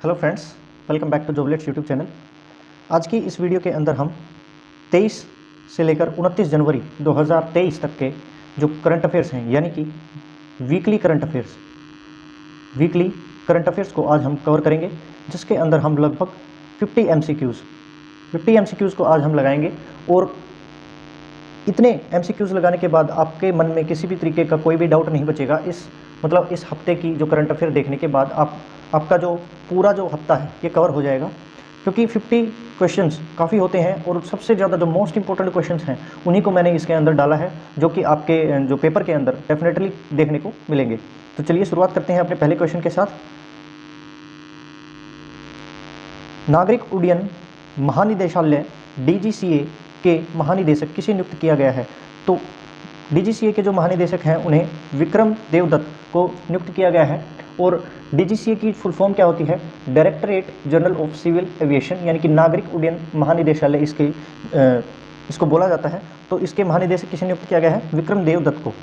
Hello friends, welcome back to Joblets YouTube channel. आज की इस वीडियो के अंदर हम 23 से लेकर 29 जनवरी 2023 तक के जो करंट अफेयर्स हैं, यानी कि वीकली करंट अफेयर्स को आज हम कवर करेंगे, जिसके अंदर हम लगभग 50 MCQs को आज हम लगाएंगे। और इतने MCQs लगाने के बाद आपके मन में किसी भी तरीके का कोई भी डाउट नहीं बचेगा। इस हफ्ते की जो करंट अफेयर देखने के बाद आपका जो पूरा जो हफ्ता है ये कवर हो जाएगा, क्योंकि 50 क्वेश्चंस काफ़ी होते हैं और सबसे ज़्यादा जो मोस्ट इंपॉर्टेंट क्वेश्चंस हैं उन्हीं को मैंने इसके अंदर डाला है, जो कि आपके जो पेपर के अंदर डेफिनेटली देखने को मिलेंगे। तो चलिए शुरुआत करते हैं अपने पहले क्वेश्चन के साथ। नागरिक उड्डयन महानिदेशालय DGCA के महानिदेशक किसे नियुक्त किया गया है? तो DGCA के जो महानिदेशक हैं उन्हें विक्रम देवदत्त को नियुक्त किया गया है। और DGCA की फुल फॉर्म क्या होती है? Directorate General of Civil Aviation, यानी कि नागरिक उड्डयन महानिदेशालय इसको बोला जाता है। तो इसके महानिदेशक किसे नियुक्त किया गया है? विक्रम देवदत्त को।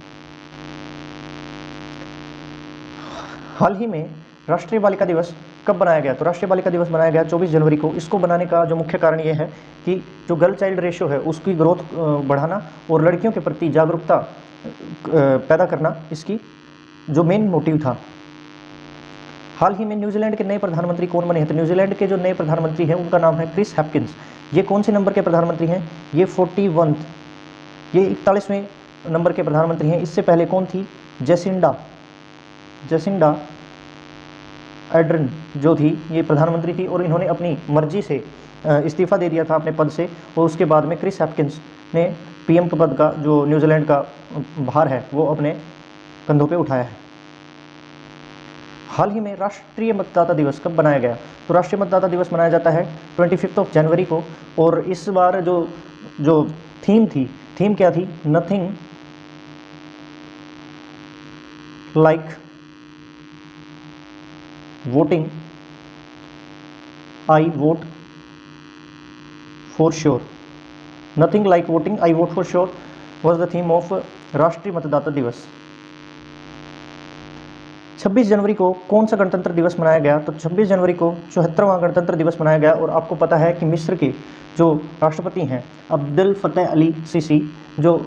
हाल ही में राष्ट्रीय बालिका दिवस कब बनाया गया? तो राष्ट्रीय बालिका दिवस बनाया गया 24 जनवरी को। इसको बनाने का जो मुख्य कारण ये है कि जो गर्ल चाइल्ड रेशियो है उसकी ग्रोथ बढ़ाना और लड़कियों के प्रति जागरूकता पैदा करना इसकी जो मेन मोटिव था। हाल ही में न्यूजीलैंड के नए प्रधानमंत्री कौन बने हैं? तो न्यूजीलैंड के जो नए प्रधानमंत्री हैं उनका नाम है क्रिस हैप्किंस। ये कौन से नंबर के प्रधानमंत्री हैं? ये 41, ये 41वें नंबर के प्रधानमंत्री हैं। इससे पहले कौन थी? जेसिंडा एड्रन जो थी ये प्रधानमंत्री थी, और इन्होंने अपनी मर्जी से इस्तीफा दे दिया था अपने पद से, और उसके बाद में क्रिस हैप्किंस ने PM के पद का जो न्यूजीलैंड का भार है वो अपने कंधों पे उठाया है। हाल ही में राष्ट्रीय मतदाता दिवस कब बनाया गया? तो राष्ट्रीय मतदाता दिवस मनाया जाता है 25 जनवरी को। और इस बार जो थीम क्या थी? Nothing like voting I vote for sure. Nothing like voting I vote for sure was the theme of राष्ट्रीय मतदाता दिवस। 26 जनवरी को कौन सा गणतंत्र दिवस मनाया गया? तो 26 जनवरी को 74वां गणतंत्र दिवस मनाया गया। और आपको पता है कि मिस्र के जो राष्ट्रपति हैं अब्दुल फतेह अली सीसी, जो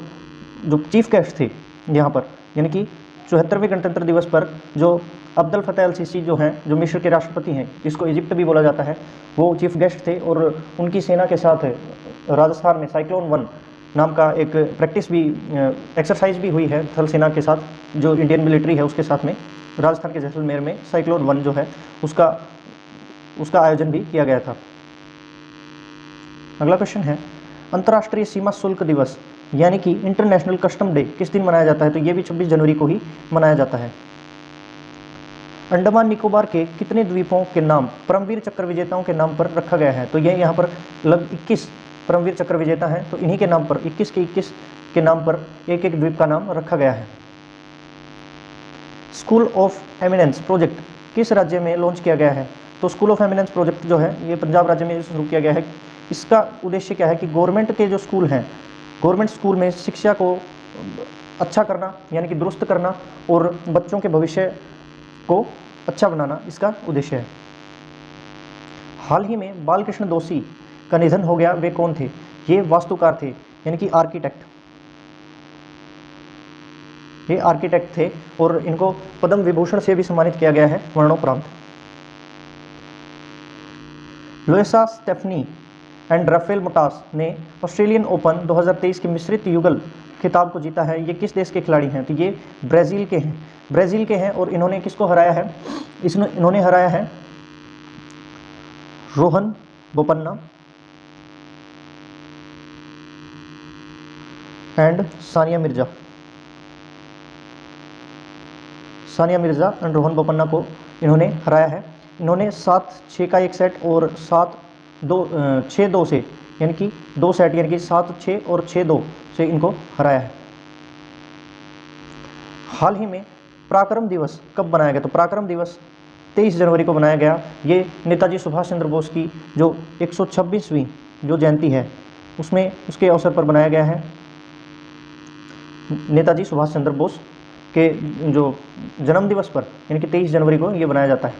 चीफ गेस्ट थे यहाँ पर, यानी कि 74वें गणतंत्र दिवस पर जो अब्दुल फतेह अल सीसी जो हैं, जो मिस्र के राष्ट्रपति हैं, जिसको इजिप्ट भी बोला जाता है, वो चीफ गेस्ट थे। और उनकी सेना के साथ राजस्थान में साइक्लोन 1 नाम का एक एक्सरसाइज भी हुई है थल सेना के साथ, जो इंडियन मिलिट्री है उसके साथ में। राजस्थान के जैसलमेर में साइक्लोन 1 जो है उसका आयोजन भी किया गया था। अगला क्वेश्चन है, अंतर्राष्ट्रीय सीमा शुल्क दिवस यानी कि इंटरनेशनल कस्टम डे किस दिन मनाया जाता है? तो ये भी 26 जनवरी को ही मनाया जाता है। अंडमान निकोबार के कितने द्वीपों के नाम परमवीर चक्र विजेताओं के नाम पर रखा गया है? तो ये यहाँ पर लगभग 21 परमवीर चक्र विजेता हैं, तो इन्हीं के नाम पर 21 के नाम पर एक द्वीप का नाम रखा गया है। स्कूल ऑफ एमिनेंस प्रोजेक्ट किस राज्य में लॉन्च किया गया है? तो स्कूल ऑफ एमिनेंस प्रोजेक्ट जो है ये पंजाब राज्य में शुरू किया गया है। इसका उद्देश्य क्या है कि गवर्नमेंट के जो स्कूल हैं, गवर्नमेंट स्कूल में शिक्षा को अच्छा करना, यानी कि दुरुस्त करना और बच्चों के भविष्य को अच्छा बनाना इसका उद्देश्य है। हाल ही में बालकृष्ण दोषी का निधन हो गया। वे कौन थे? ये वास्तुकार थे, यानी कि आर्किटेक्ट। ये आर्किटेक्ट थे और इनको पद्म विभूषण से भी सम्मानित किया गया है मरणोपरांत। लुइसा स्टेफनी एंड राफेल मोटास ने ऑस्ट्रेलियन ओपन 2023 के मिश्रित युगल खिताब को जीता है। ये किस देश के खिलाड़ी हैं? तो ये ब्राज़ील के हैं। और इन्होंने किसको हराया है? इन्होंने हराया है रोहन बोपन्ना एंड सानिया मिर्जा एंड रोहन बोपन्ना को इन्होंने हराया है। इन्होंने 7-6 का एक सेट और 6-2 से, यानी कि 2 सेट, यानी कि 7-6 और 6-2 से इनको हराया है। हाल ही में पराक्रम दिवस कब बनाया गया? तो पराक्रम दिवस 23 जनवरी को बनाया गया। ये नेताजी सुभाष चंद्र बोस की जो 126वीं जो जयंती है उसके अवसर पर बनाया गया है। नेताजी सुभाष चंद्र बोस के जो जन्म दिवस पर, यानी कि 23 जनवरी को ये बनाया जाता है।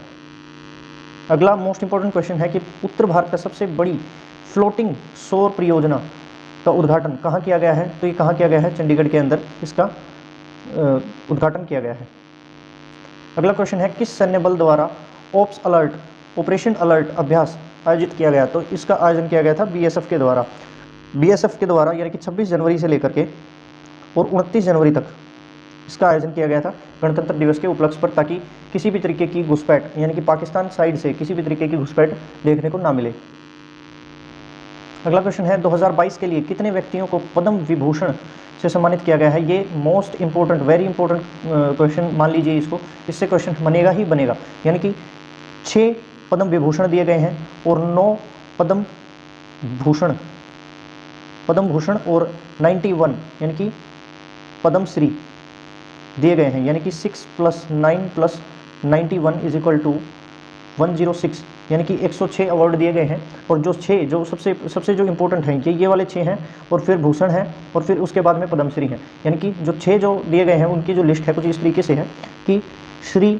अगला मोस्ट इंपॉर्टेंट क्वेश्चन है कि उत्तर भारत का सबसे बड़ी फ्लोटिंग सौर परियोजना का उद्घाटन कहाँ किया गया है? तो ये कहाँ किया गया है? चंडीगढ़ के अंदर इसका उद्घाटन किया गया है। अगला क्वेश्चन है किस सैन्य बल द्वारा ऑपरेशन अलर्ट अभ्यास आयोजित किया गया? तो इसका आयोजन किया गया था बीएसएफ के द्वारा। बीएसएफ के द्वारा यानी कि 26 जनवरी से लेकर के और 29 जनवरी तक इसका आयोजन किया गया था गणतंत्र दिवस के उपलक्ष्य पर, ताकि किसी भी तरीके की घुसपैठ यानी कि पाकिस्तान साइड से किसी भी तरीके की घुसपैठ देखने को ना मिले। अगला क्वेश्चन है 2022 के लिए कितने व्यक्तियों को पद्म विभूषण से सम्मानित किया गया है? ये most important very important question मान लीजिए इसको, इससे क्वेश्चन बनेगा ही बनेगा। यानी कि 6 पद्म विभूषण दिए गए हैं और 9 पद्म भूषण और 91 यानी कि पद्मश्री दिए गए हैं। यानी कि 6 + 9 + 91 = 106 यानी कि 106 अवार्ड दिए गए हैं। और जो 6 जो सबसे जो इम्पोर्टेंट हैं ये वाले 6 हैं, और फिर भूषण है, और फिर उसके बाद में पद्मश्री है। यानी कि जो 6 जो दिए गए हैं उनकी जो लिस्ट है कुछ इस तरीके से है कि श्री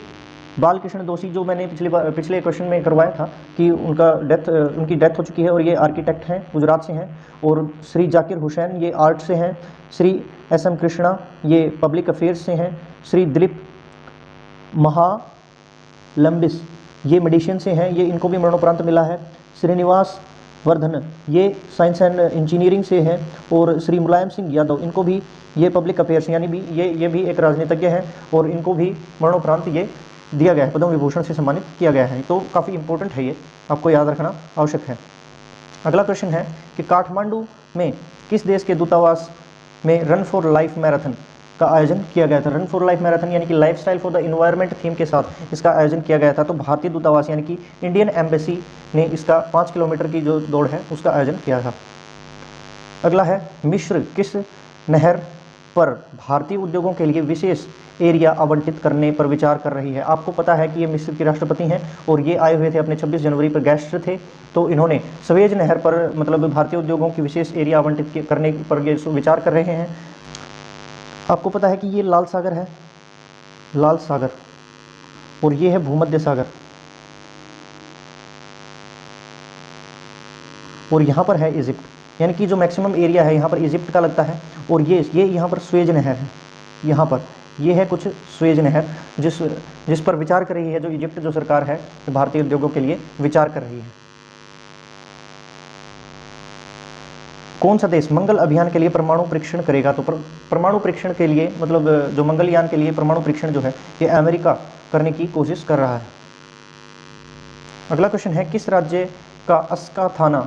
बालकृष्ण दोषी, जो मैंने पिछले क्वेश्चन में करवाया था कि उनकी डेथ हो चुकी है और ये आर्किटेक्ट हैं, गुजरात से हैं। और श्री जाकिर हुसैन ये आर्ट से हैं। श्री SM कृष्णा ये पब्लिक अफेयर्स से हैं। श्री दिलीप महालंबिस ये मेडिसिन से हैं, ये इनको भी मरणोपरांत मिला है। श्रीनिवास वर्धन ये साइंस एंड इंजीनियरिंग से हैं। और श्री मुलायम सिंह यादव इनको भी ये पब्लिक अफेयर्स यानी भी ये भी एक राजनीतिज्ञ हैं और इनको भी मरणोपरांत ये दिया गया है, पद्म विभूषण से सम्मानित किया गया है। तो काफ़ी इंपॉर्टेंट है, ये आपको याद रखना आवश्यक है। अगला क्वेश्चन है कि काठमांडू में किस देश के दूतावास में रन फॉर लाइफ मैराथन का आयोजन किया गया था? रन फॉर लाइफ मैराथन यानी कि lifestyle for the environment theme के साथ इसका आयोजन किया गया था। तो भारतीय दूतावास यानी कि इंडियन एम्बेसी ने इसका 5 किलोमीटर की जो दौड़ है उसका आयोजन किया था। अगला है मिस्र किस नहर पर भारतीय उद्योगों के लिए विशेष एरिया आवंटित करने पर विचार कर रही है? आपको पता है कि ये मिस्र के राष्ट्रपति हैं और ये आए हुए थे अपने 26 जनवरी पर गेस्ट थे। तो इन्होंने स्वेज नहर पर मतलब भारतीय उद्योगों की विशेष एरिया आवंटित करने पर ये विचार कर रहे हैं। आपको पता है कि ये लाल सागर है, लाल सागर, और ये है भूमध्य सागर, और यहाँ पर है इजिप्ट। यानी कि जो मैक्सिमम एरिया है यहाँ पर इजिप्ट का लगता है। और ये यहाँ पर स्वेज नहर है, यहाँ पर ये है कुछ स्वेज नहर जिस पर विचार कर रही है जो इजिप्ट जो सरकार है भारतीय उद्योगों के लिए विचार कर रही है। कौन सा देश मंगल अभियान के लिए परमाणु परीक्षण करेगा? तो परमाणु परीक्षण के लिए मतलब जो मंगलयान के लिए परमाणु परीक्षण जो है ये अमेरिका करने की कोशिश कर रहा है। अगला क्वेश्चन है किस राज्य का अस्का थाना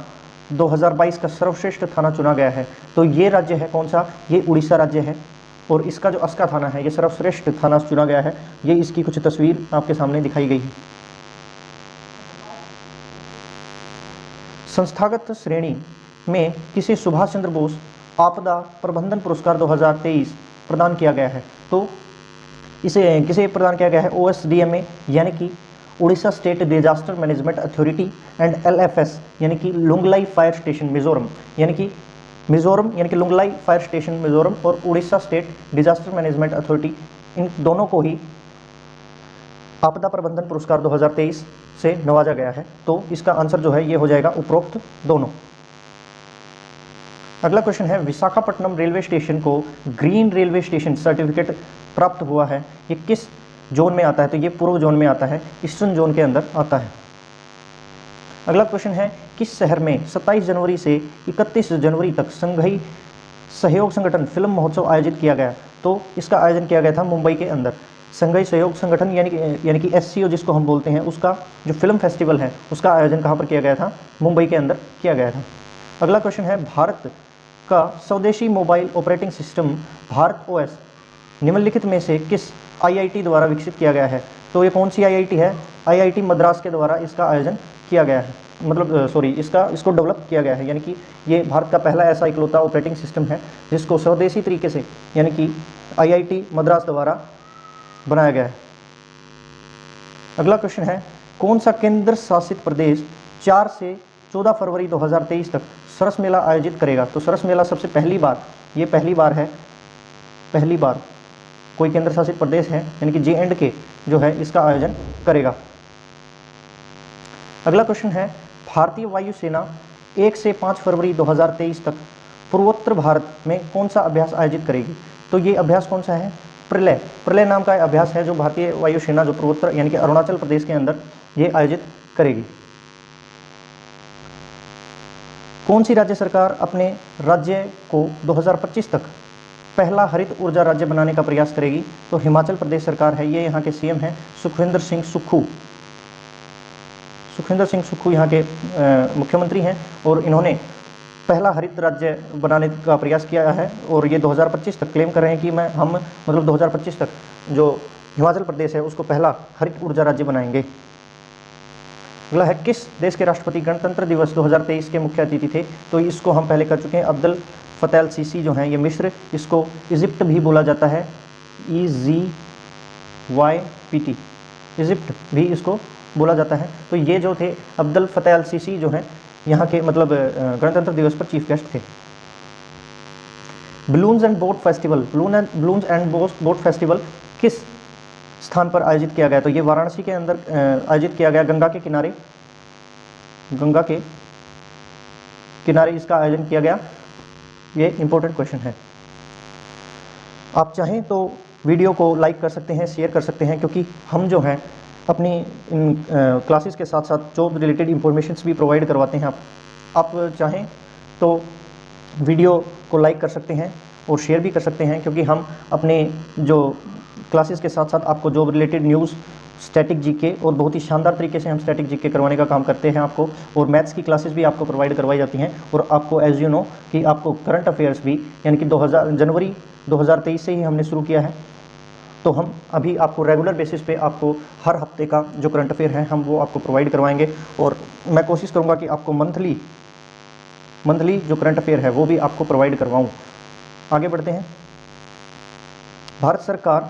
2022 का सर्वश्रेष्ठ थाना चुना गया है? तो ये राज्य है कौन सा? ये उड़ीसा राज्य है और इसका जो अस्का थाना है ये सर्वश्रेष्ठ थाना चुना गया है। ये इसकी कुछ तस्वीर आपके सामने दिखाई गई है। संस्थागत श्रेणी में किसे सुभाष चंद्र बोस आपदा प्रबंधन पुरस्कार 2023 प्रदान किया गया है? तो इसे किसे प्रदान किया गया है? OSDMA यानी कि Orissa state disaster management authority and LFS यानी कि लुंगलाई फायर स्टेशन मिजोरम यानी कि लुंगलाई फायर स्टेशन मिजोरम और Orissa state disaster management authority, इन दोनों को ही आपदा प्रबंधन पुरस्कार 2023 से नवाजा गया है। तो इसका आंसर जो है ये हो जाएगा उपरोक्त दोनों। अगला क्वेश्चन है विशाखापट्टनम रेलवे स्टेशन को ग्रीन रेलवे स्टेशन सर्टिफिकेट प्राप्त हुआ है, ये किस जोन में आता है? तो ये पूर्व जोन में आता है, ईस्टर्न जोन के अंदर आता है। अगला क्वेश्चन है किस शहर में 27 जनवरी से 31 जनवरी तक संघई सहयोग संगठन फिल्म महोत्सव आयोजित किया गया? तो इसका आयोजन किया गया था मुंबई के अंदर। संघई सहयोग संगठन यानी कि SCO जिसको हम बोलते हैं, उसका जो फिल्म फेस्टिवल है उसका आयोजन कहाँ पर किया गया था? मुंबई के अंदर किया गया था। अगला क्वेश्चन है भारत का स्वदेशी mobile operating system Bharat OS निम्नलिखित में से किस IIT द्वारा विकसित किया गया है? तो ये कौन सी IIT है? IIT मद्रास के द्वारा इसका आयोजन किया गया है, मतलब इसको डेवलप किया गया है। यानी कि ये भारत का पहला ऐसा इकलौता ऑपरेटिंग सिस्टम है जिसको स्वदेशी तरीके से यानी कि IIT मद्रास द्वारा बनाया गया है। अगला क्वेश्चन है कौन सा केंद्र शासित प्रदेश 4 से 14 फरवरी 2023 तक सरस मेला आयोजित करेगा? तो सरस मेला सबसे पहली बार कोई केंद्र शासित प्रदेश है यानी कि J&K जो है इसका आयोजन करेगा। अगला क्वेश्चन है, भारतीय वायुसेना 1 से 5 फरवरी 2023 तक पूर्वोत्तर भारत में कौन सा अभ्यास आयोजित करेगी? तो ये अभ्यास कौन सा है? प्रलय। प्रलय नाम का अभ्यास है जो भारतीय वायुसेना जो पूर्वोत्तर यानी कि अरुणाचल प्रदेश के अंदर ये आयोजित करेगी। कौन सी राज्य सरकार अपने राज्य को 2025 तक पहला हरित ऊर्जा राज्य बनाने का प्रयास करेगी? तो हिमाचल प्रदेश सरकार है, ये यहाँ के सीएम हैं सुखविंदर सिंह सुक्खू। सुखविंदर सिंह सुक्खू यहाँ के मुख्यमंत्री हैं और इन्होंने पहला हरित राज्य बनाने का प्रयास किया है और ये 2025 तक क्लेम कर रहे हैं कि हम 2025 तक जो हिमाचल प्रदेश है उसको पहला हरित ऊर्जा राज्य बनाएंगे। अगला है, किस देश के राष्ट्रपति गणतंत्र दिवस 2023 के मुख्य अतिथि थे? तो इसको हम पहले कर चुके हैं, अब्दुल फतेह अल सीसी जो हैं ये मिस्र, इसको इजिप्ट भी बोला जाता है, EGYPT, इजिप्ट भी इसको बोला जाता है। तो ये जो थे अब्दुल फतेह अल सीसी जो हैं यहाँ के मतलब गणतंत्र दिवस पर चीफ गेस्ट थे। Balloons and boat festival, balloons and boat festival किस स्थान पर आयोजित किया गया? तो ये वाराणसी के अंदर आयोजित किया गया, गंगा के किनारे इसका आयोजन किया गया। ये इंपॉर्टेंट क्वेश्चन है। आप चाहें तो वीडियो को लाइक कर सकते हैं, शेयर कर सकते हैं, क्योंकि हम जो हैं अपनी इन क्लासेस के साथ साथ जॉब रिलेटेड इंफॉर्मेशंस भी प्रोवाइड करवाते हैं। आप चाहें तो वीडियो को लाइक कर सकते हैं और शेयर भी कर सकते हैं, क्योंकि हम अपने जो क्लासेस के साथ साथ आपको job related news, static GK और बहुत ही शानदार तरीके से हम स्टैटिक जीके करवाने का काम करते हैं आपको, और मैथ्स की क्लासेस भी आपको प्रोवाइड करवाई जाती हैं। और आपको एज यू नो कि आपको करंट अफेयर्स भी यानी कि जनवरी 2023 से ही हमने शुरू किया है, तो हम अभी आपको रेगुलर बेसिस पे आपको हर हफ्ते का जो करंट अफेयर है हम वो आपको प्रोवाइड करवाएंगे, और मैं कोशिश करूँगा कि आपको मंथली जो करंट अफेयर है वो भी आपको प्रोवाइड करवाऊँ। आगे बढ़ते हैं। भारत सरकार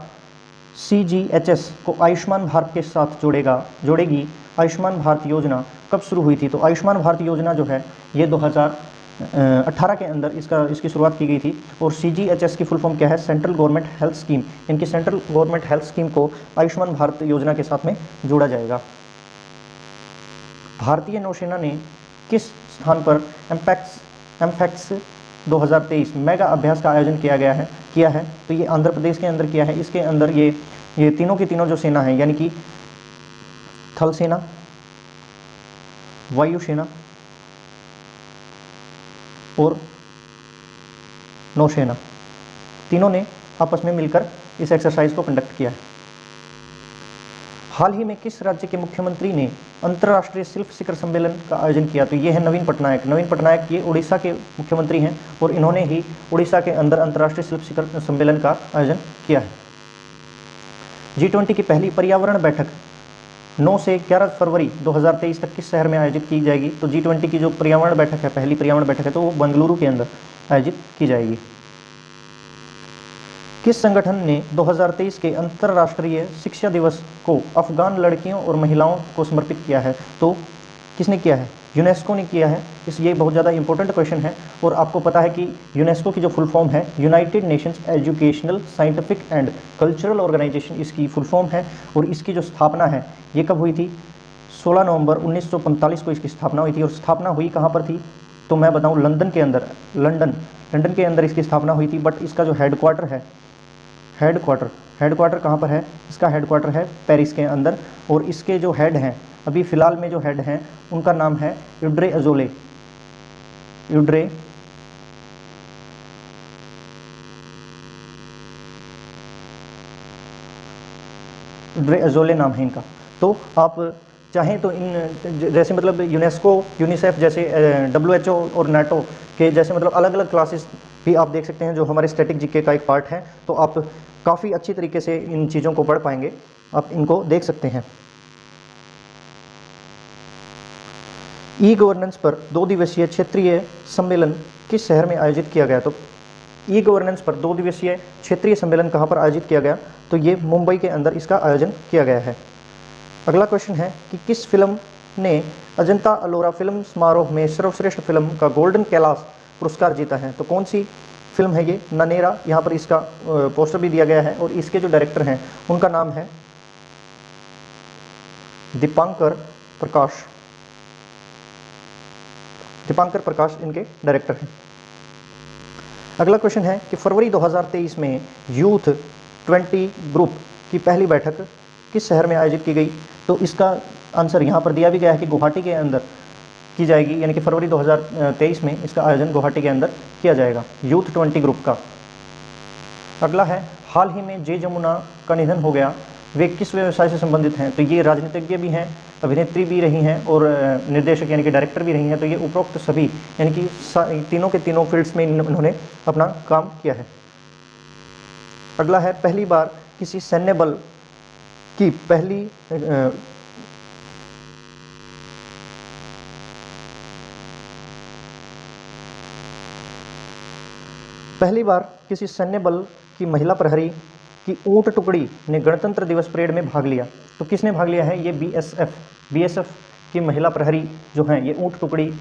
CGHS को आयुष्मान भारत के साथ जोड़ेगी। आयुष्मान भारत योजना कब शुरू हुई थी? तो आयुष्मान भारत योजना जो है ये 2018 के अंदर इसकी शुरुआत की गई थी। और CGHS की फुल फॉर्म क्या है? Central government health scheme. इनकी सेंट्रल गवर्नमेंट हेल्थ स्कीम को आयुष्मान भारत योजना के साथ में जोड़ा जाएगा। भारतीय नौसेना ने किस स्थान पर एम्फैक्स 2023 मेगा अभ्यास का आयोजन किया है? तो ये आंध्र प्रदेश के अंदर किया है। इसके अंदर ये तीनों की तीनों जो सेना है यानी कि थल सेना, वायुसेना और नौसेना, तीनों ने आपस में मिलकर इस एक्सरसाइज को कंडक्ट किया है। हाल ही में किस राज्य के मुख्यमंत्री ने अंतर्राष्ट्रीय शिल्प शिखर सम्मेलन का आयोजन किया? तो ये है नवीन पटनायक। ये उड़ीसा के मुख्यमंत्री हैं और इन्होंने ही उड़ीसा के अंदर अंतर्राष्ट्रीय शिल्प शिखर सम्मेलन का आयोजन किया है। G20 की पहली पर्यावरण बैठक 9 से 11 फरवरी 2023 तक किस शहर में आयोजित की जाएगी? तो G20 की जो पर्यावरण बैठक है, पहली पर्यावरण बैठक है, तो वो बेंगलुरु के अंदर आयोजित की जाएगी। किस संगठन ने 2023 के अंतर्राष्ट्रीय शिक्षा दिवस को अफगान लड़कियों और महिलाओं को समर्पित किया है? तो किसने किया है? यूनेस्को ने किया है। ये बहुत ज़्यादा इंपॉर्टेंट क्वेश्चन है, और आपको पता है कि यूनेस्को की जो फुल फॉर्म है United Nations Educational, Scientific and Cultural Organization, इसकी फुल फॉर्म है। और इसकी जो स्थापना है ये कब हुई थी? 16 नवंबर 1945 को इसकी स्थापना हुई थी। और स्थापना हुई कहाँ पर थी? तो मैं बताऊँ, लंदन के अंदर, लंदन के अंदर इसकी स्थापना हुई थी। बट इसका जो हेडक्वार्टर है, हेडक्वार्टर कहाँ पर है? इसका हेडक्वार्टर है पेरिस के अंदर। और इसके जो हेड हैं, अभी फ़िलहाल में जो हेड हैं उनका नाम है यूड्रे अजोले नाम है इनका। तो आप चाहें तो इन जैसे मतलब यूनेस्को, यूनिसेफ जैसे WHO और NATO के जैसे मतलब अलग अलग क्लासेस भी आप देख सकते हैं जो हमारे स्टैटिक जीके का एक पार्ट है। तो आप काफ़ी अच्छी तरीके से इन चीज़ों को पढ़ पाएंगे, आप इनको देख सकते हैं। ई-गवर्नेंस पर 2 दिवसीय क्षेत्रीय सम्मेलन किस शहर में आयोजित किया गया? तो ई-गवर्नेंस पर 2 दिवसीय क्षेत्रीय सम्मेलन कहाँ पर आयोजित किया गया? तो ये मुंबई के अंदर इसका आयोजन किया गया है। अगला क्वेश्चन है कि किस फिल्म ने अजंता अलोरा फिल्म समारोह में सर्वश्रेष्ठ फिल्म का गोल्डन कैलाश पुरस्कार जीता है? तो कौन सी फिल्म है ये? ननेरा। यहाँ पर इसका पोस्टर भी दिया गया है, और इसके जो डायरेक्टर हैं उनका नाम है दीपांकर प्रकाश। दीपांकर प्रकाश इनके डायरेक्टर हैं। अगला क्वेश्चन है कि फरवरी 2023 में यूथ 20 ग्रुप की पहली बैठक किस शहर में आयोजित की गई? तो इसका आंसर यहाँ पर दिया भी गया है कि गुवाहाटी के अंदर की जाएगी, यानी कि फरवरी 2023 में इसका आयोजन गुवाहाटी के अंदर किया जाएगा यूथ 20 ग्रुप का। अगला है, हाल ही में जे जमुना का निधन हो गया, वे किस व्यवसाय से संबंधित हैं? तो ये राजनीतिज्ञ भी हैं, अभिनेत्री भी रही हैं और निर्देशक यानी कि डायरेक्टर भी रही हैं। तो ये उपरोक्त सभी यानी कि तीनों के तीनों फील्ड्स में इन्होंने अपना काम किया है। अगला है, पहली बार किसी सैन्य बल की पहली बार किसी सैन्य बल की महिला प्रहरी की ऊंट टुकड़ी ने गणतंत्र दिवस परेड में भाग लिया। तो किसने भाग लिया है? ये बीएसएफ की महिला प्रहरी जो हैं, ये ऊंट टुकड़ी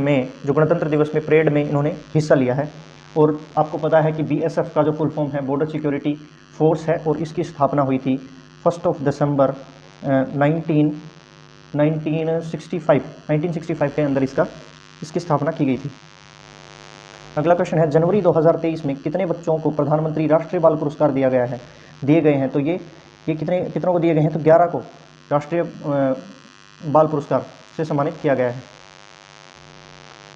में जो गणतंत्र दिवस में परेड में इन्होंने हिस्सा लिया है। और आपको पता है कि बीएसएफ का जो फुल फॉर्म है बॉर्डर सिक्योरिटी फोर्स है और इसकी स्थापना हुई थी 1 दिसंबर 1965 के अंदर इसकी स्थापना की गई थी। अगला क्वेश्चन है, जनवरी 2023 में कितने बच्चों को प्रधानमंत्री राष्ट्रीय बाल पुरस्कार दिए गए हैं? तो ये कितनों को दिए गए हैं? तो 11 को राष्ट्रीय बाल पुरस्कार से सम्मानित किया गया है।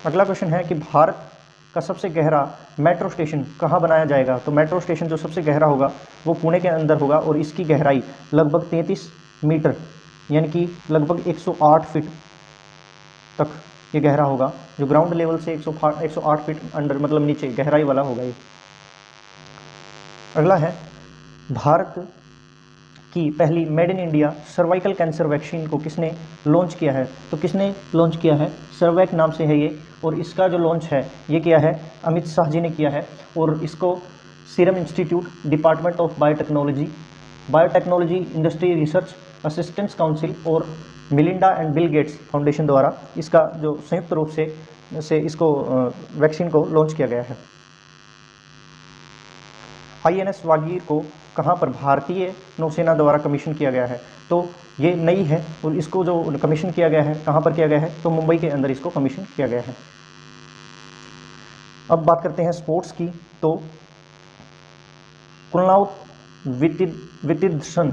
अगला क्वेश्चन है कि भारत का सबसे गहरा मेट्रो स्टेशन कहाँ बनाया जाएगा? तो मेट्रो स्टेशन जो सबसे गहरा होगा वो पुणे के अंदर होगा और इसकी गहराई लगभग 33 मीटर यानी कि लगभग 108 फीट तक ये गहरा होगा, जो ग्राउंड लेवल से 108 फीट अंडर मतलब नीचे गहराई वाला होगा ये। अगला है, भारत की पहली made in India cervical cancer vaccine को किसने लॉन्च किया है? तो किसने लॉन्च किया है? सर्वैक नाम से है ये, और इसका जो लॉन्च है ये किया है अमित शाह जी ने किया है। और इसको serum institute, department of biotechnology industry research assistance council और Melinda and Bill Gates foundation द्वारा इसका जो संयुक्त रूप से इसको वैक्सीन को लॉन्च किया गया है। INS वागीर को कहाँ पर भारतीय नौसेना द्वारा कमीशन किया गया है? तो ये नई है और इसको जो कमीशन किया गया है कहाँ पर किया गया है? तो मुंबई के अंदर इसको कमीशन किया गया है। अब बात करते हैं स्पोर्ट्स की। तो कुलनाउत वितिदसन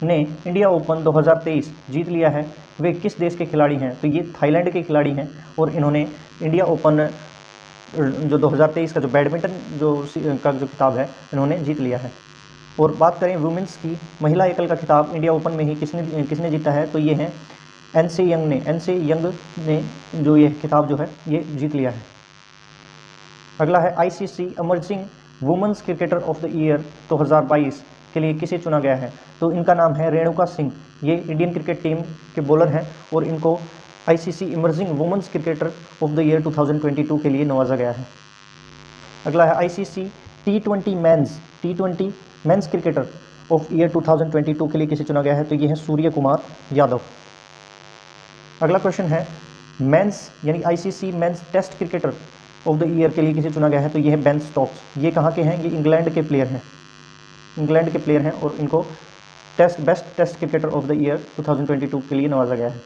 ने इंडिया ओपन 2023 जीत लिया है, वे किस देश के खिलाड़ी हैं? तो ये थाईलैंड के खिलाड़ी हैं और इन्होंने इंडिया ओपन जो 2023 का जो बैडमिंटन का जो खिताब है इन्होंने जीत लिया है। और बात करें वुमेंस की, महिला एकल का खिताब इंडिया ओपन में ही किसने जीता है? तो ये हैं एनसे यंग ने जो ये खिताब जो है ये जीत लिया है। अगला है, ICC emerging women's cricketer of the year 2022 के लिए किसे चुना गया है? तो इनका नाम है रेणुका सिंह, ये इंडियन क्रिकेट टीम के बॉलर हैं और इनको ICC emerging women's cricketer of the year 2022 के लिए नवाजा गया है। अगला है, ICC T20 mains cricketer of year 2022 के लिए किसे चुना गया है? तो ये है सूर्य कुमार यादव। अगला क्वेश्चन है, मेंस यानी ICC men's test cricketer of the year के लिए किसे चुना गया है? तो ये है बेन स्टोक्स, ये कहाँ के हैं? ये इंग्लैंड के प्लेयर हैं और इनको best test cricketer of the year 2022 के लिए नवाजा गया है।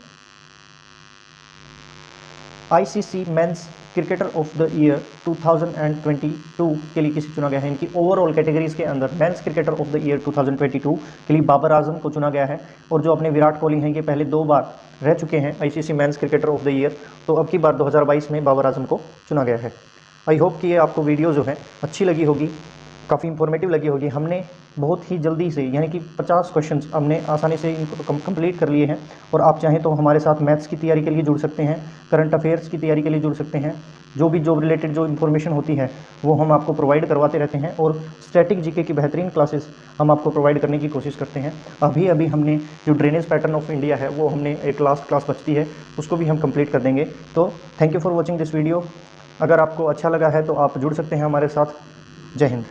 ICC men's cricketer of the year 2022 के लिए किसे चुना गया है? इनकी ओवरऑल कैटेगरीज के अंदर mains cricketer of the year 2022 के लिए बाबर आजम को चुना गया है। और जो अपने विराट कोहली हैं ये पहले 2 बार रह चुके हैं ICC men's cricketer of the year, तो अब की बार 2022 में बाबर आजम को चुना गया है। आई होप कि ये आपको वीडियो जो है अच्छी लगी होगी, काफ़ी इंफॉर्मेटिव लगी होगी। हमने बहुत ही जल्दी से यानी कि 50 क्वेश्चंस हमने आसानी से इनको कंप्लीट कर लिए हैं। और आप चाहें तो हमारे साथ मैथ्स की तैयारी के लिए जुड़ सकते हैं, करंट अफेयर्स की तैयारी के लिए जुड़ सकते हैं। जो भी जॉब रिलेटेड जो इन्फॉर्मेशन होती है वो हम आपको प्रोवाइड करवाते रहते हैं और स्टैटिक जीके की बेहतरीन क्लासेस हम आपको प्रोवाइड करने की कोशिश करते हैं। अभी हमने जो ड्रेनेज पैटर्न ऑफ इंडिया है वो हमने एक लास्ट क्लास बचती है, उसको भी हम कंप्लीट कर देंगे। तो thank you for watching this video. अगर आपको अच्छा लगा है तो आप जुड़ सकते हैं हमारे साथ। जय हिंद।